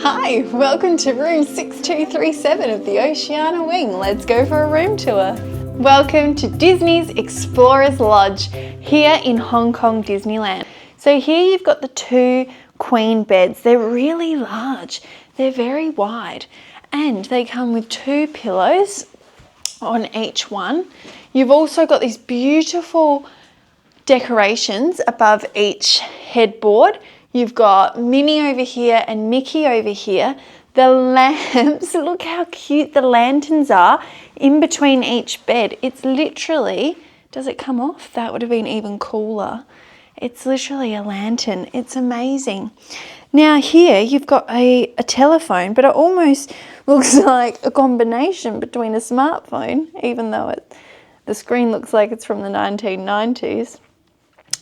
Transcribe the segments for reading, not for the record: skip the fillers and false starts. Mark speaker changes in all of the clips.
Speaker 1: Hi, welcome to room 6237 of the Oceania Wing. Let's go for a room tour. Welcome to Disney's Explorers Lodge here in Hong Kong Disneyland. So here you've got the two queen beds. They're really large, they're very wide, and they come with two pillows on each one. You've also got these beautiful decorations above each headboard. You've got Minnie over here and Mickey over here. The lamps, look how cute the lanterns are in between each bed. It's literally, does it come off? That would have been even cooler. It's literally a lantern. It's amazing. Now here you've got a telephone, but it almost looks like a combination between a smartphone, even though the screen looks like it's from the 1990s.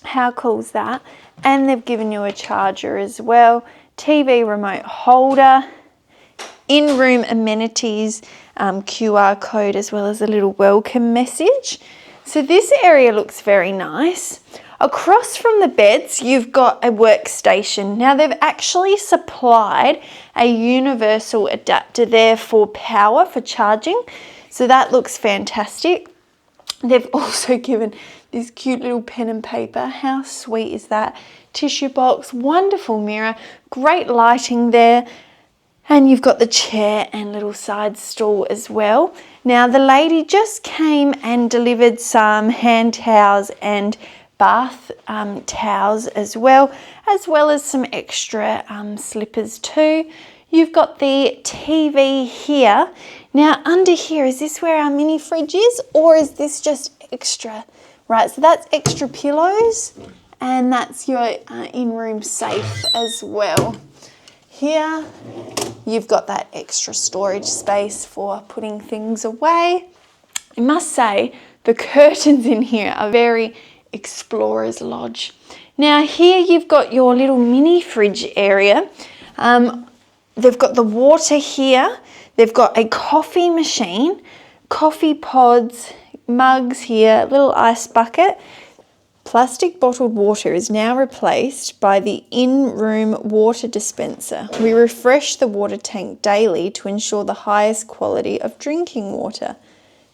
Speaker 1: How cool is that? And they've given you a charger as well, TV remote holder, in-room amenities, QR code, as well as a little welcome message. So this area looks very nice. Across from the beds, you've got a workstation. Now they've actually supplied a universal adapter there for power, for charging. So that looks fantastic. They've also given this cute little pen and paper. How sweet is that? Tissue box, wonderful mirror, great lighting there. And you've got the chair and little side stool as well. Now the lady just came and delivered some hand towels and bath towels as well as some extra slippers too. You've got the TV here. Now under here, is this where our mini fridge is, or is this just extra? Right, so that's extra pillows, and that's your in-room safe as well. Here, you've got that extra storage space for putting things away. I must say, the curtains in here are very Explorers Lodge. Now here you've got your little mini fridge area. They've got the water here. They've got a coffee machine, coffee pods, mugs here, little ice bucket. Plastic bottled water is now replaced by the in-room water dispenser. We refresh the water tank daily to ensure the highest quality of drinking water.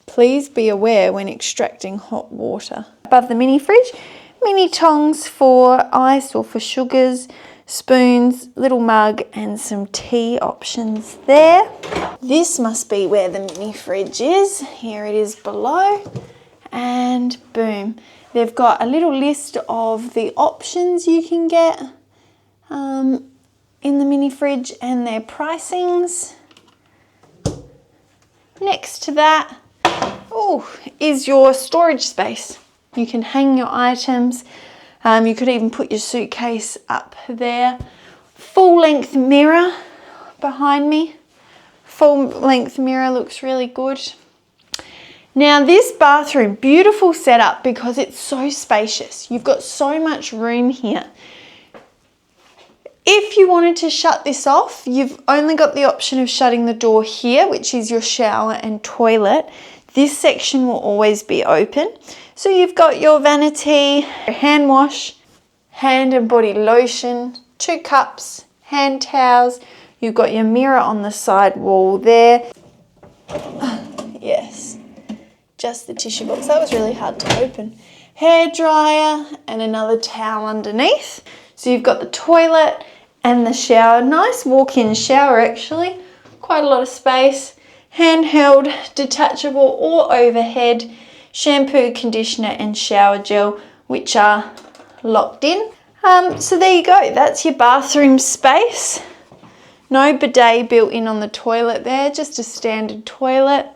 Speaker 1: Please be aware when extracting hot water. Above the mini fridge, mini tongs for ice or for sugars, spoons, little mug, and some tea options there. This must be where the mini fridge is. Here it is below, and boom. They've got a little list of the options you can get in the mini fridge and their pricings. Next to that, is your storage space. You can hang your items. You could even put your suitcase up there. Full length mirror behind me. Full length mirror looks really good. Now this bathroom, beautiful setup because it's so spacious. You've got so much room here. If you wanted to shut this off, you've only got the option of shutting the door here, which is your shower and toilet. This section will always be open. So you've got your vanity, your hand wash, hand and body lotion, 2 cups, hand towels. You've got your mirror on the side wall there. Yes, just the tissue box. That was really hard to open. Hair dryer and another towel underneath. So you've got the toilet and the shower. Nice walk-in shower actually. Quite a lot of space. Handheld, detachable or overhead, shampoo, conditioner and shower gel, which are locked in. So there you go, that's your bathroom space. No bidet built in on the toilet there, just a standard toilet.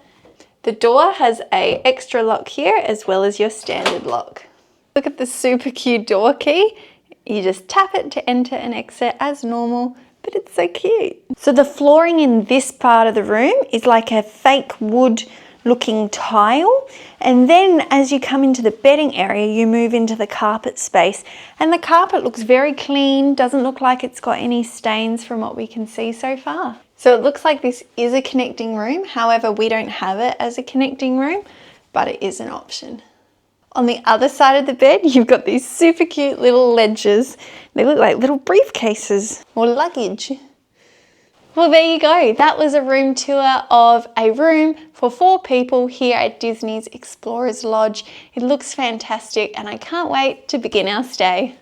Speaker 1: The door has an extra lock here as well as your standard lock. Look at the super cute door key. You just tap it to enter and exit as normal. But it's so cute. So the flooring in this part of the room is like a fake wood looking tile. And then as you come into the bedding area, you move into the carpet space. And the carpet looks very clean, doesn't look like it's got any stains from what we can see so far. So it looks like this is a connecting room. However, we don't have it as a connecting room, but it is an option. On the other side of the bed, you've got these super cute little ledges. They look like little briefcases or luggage. Well, there you go. That was a room tour of a room for 4 people here at Disney's Explorers Lodge. It looks fantastic and I can't wait to begin our stay.